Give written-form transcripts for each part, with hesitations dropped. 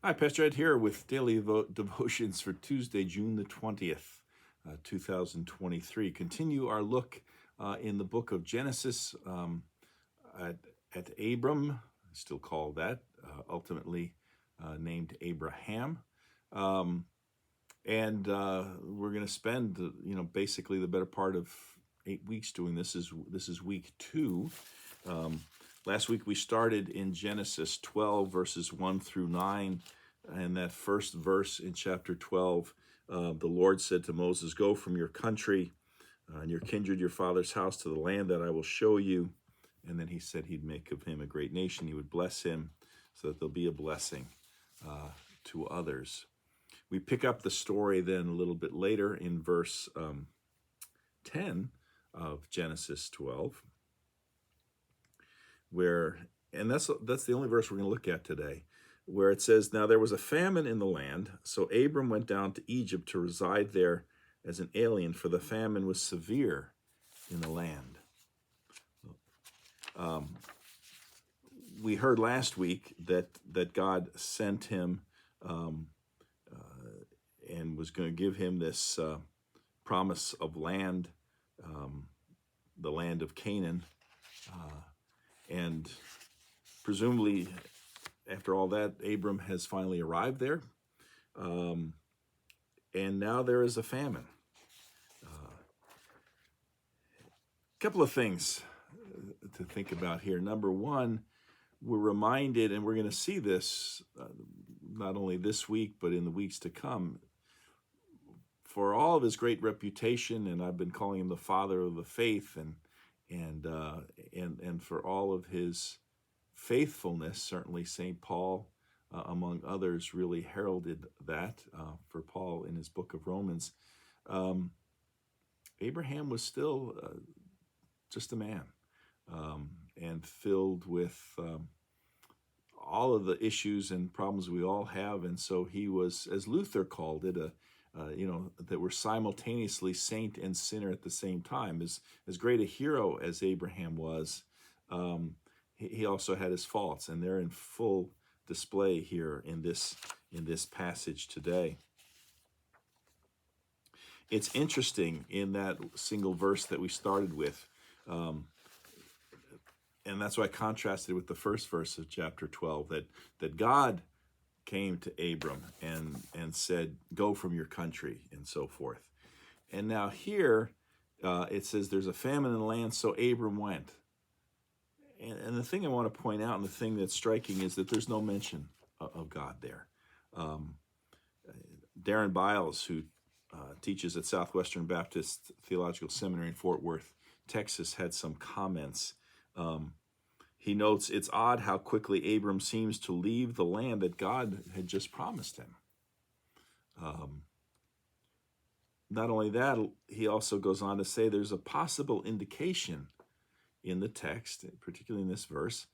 Hi, Pastor Ed here with daily devotions for Tuesday, June the 20th, 2023. Continue our look in the book of Genesis at, at Abram, still called that, ultimately named Abraham. And we're going to spend, basically the better part of 8 weeks doing this. This is week 2. Last week we started in Genesis 12, verses 1 through 9, and that first verse in chapter 12, the Lord said to Moses, "Go from your country and your kindred, your father's house, to the land that I will show you." And then he said he'd make of him a great nation. He would bless him so that there'll be a blessing to others. We pick up the story then a little bit later in verse 10 of Genesis 12. And that's the only verse we're going to look at today, where it says, "Now there was a famine in the land, so Abram went down to Egypt to reside there as an alien, for the famine was severe in the land." We heard last week that God sent him and was going to give him this promise of land, the land of Canaan, and presumably, after all that, Abram has finally arrived there, and now there is a famine. A couple of things to think about here. Number one, we're reminded, and we're going to see this not only this week, but in the weeks to come, for all of his great reputation, and I've been calling him the father of the faith, and for all of his faithfulness, certainly St. Paul, among others, really heralded that for Paul in his book of Romans. Abraham was still just a man, and filled with all of the issues and problems we all have. And so he was, as Luther called it, that we're simultaneously saint and sinner at the same time. As great a hero as Abraham was, he also had his faults, and they're in full display here in this passage today. It's interesting in that single verse that we started with, and that's why I contrasted with the first verse of chapter 12, that God came to Abram and said, "Go from your country," and so forth. And now here it says there's a famine in the land, so Abram went. And the thing I want to point out, and the thing that's striking, is that there's no mention of God there. Darren Biles, who teaches at Southwestern Baptist Theological Seminary in Fort Worth, Texas, had some comments. He notes, "It's odd how quickly Abram seems to leave the land that God had just promised him." Not only that, he also goes on to say there's a possible indication in the text, particularly in this verse,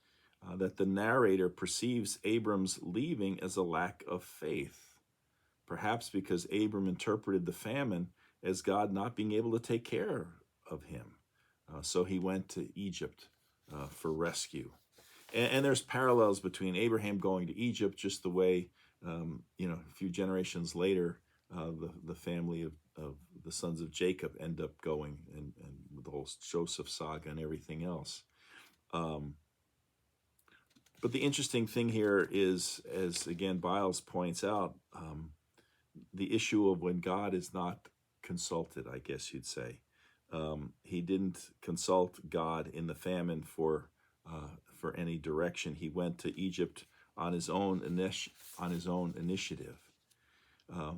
that the narrator perceives Abram's leaving as a lack of faith, perhaps because Abram interpreted the famine as God not being able to take care of him. So he went to Egypt for rescue. And there's parallels between Abraham going to Egypt, just the way, a few generations later, the family of the sons of Jacob end up going, and the whole Joseph saga and everything else. But the interesting thing here is, as again Biles points out, the issue of when God is not consulted, I guess you'd say. He didn't consult God in the famine for any direction. He went to Egypt on his own initiative. A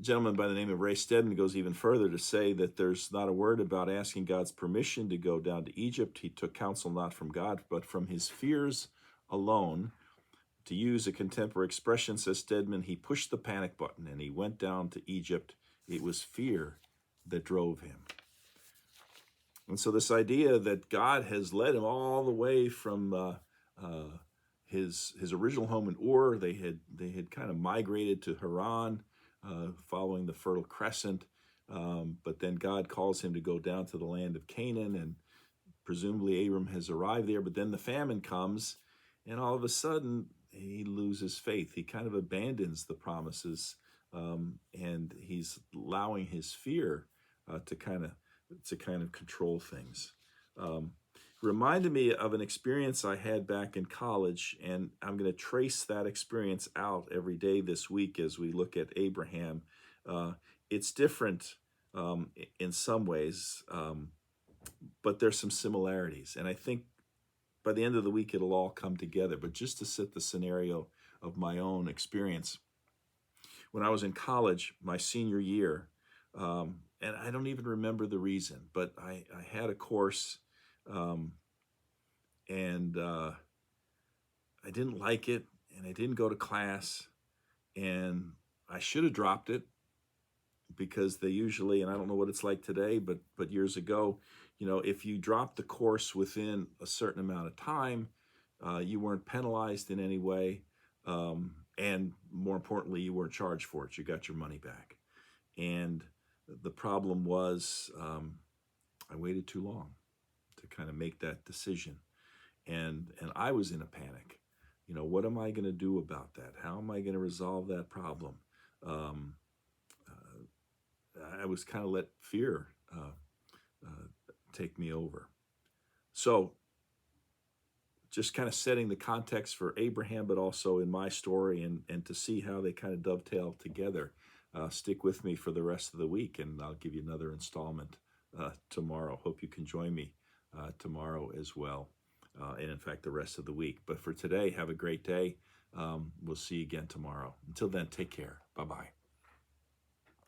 gentleman by the name of Ray Stedman goes even further to say that there's not a word about asking God's permission to go down to Egypt. He took counsel not from God, but from his fears alone. To use a contemporary expression, says Stedman, he pushed the panic button and he went down to Egypt. It was fear that drove him. And so this idea that God has led him all the way from his original home in Ur, they had kind of migrated to Haran, following the Fertile Crescent, but then God calls him to go down to the land of Canaan, and presumably Abram has arrived there, but then the famine comes, and all of a sudden he loses faith. He kind of abandons the promises, and he's allowing his fear to kind of control things. Um, Reminded me of an experience I had back in college, and I'm going to trace that experience out every day this week as we look at Abraham. It's different in some ways, but there's some similarities, and I think by the end of the week it'll all come together. But just to set the scenario of my own experience, when I was in college, my senior year, and I don't even remember the reason, but I had a course, um, and I didn't like it, and I didn't go to class, and I should have dropped it because they usually, and I don't know what it's like today, but years ago, if you dropped the course within a certain amount of time, you weren't penalized in any way, and more importantly, you weren't charged for it. You got your money back. And the problem was, I waited too long to kind of make that decision, and I was in a panic. What am I going to do about that? How am I going to resolve that problem? Um, I was kind of let fear take me over. So just kind of setting the context for Abraham, but also in my story, and to see how they kind of dovetail together. Stick with me for the rest of the week, and I'll give you another installment tomorrow. Hope you can join me tomorrow as well, and in fact, the rest of the week. But for today, have a great day. We'll see you again tomorrow. Until then, take care. Bye-bye.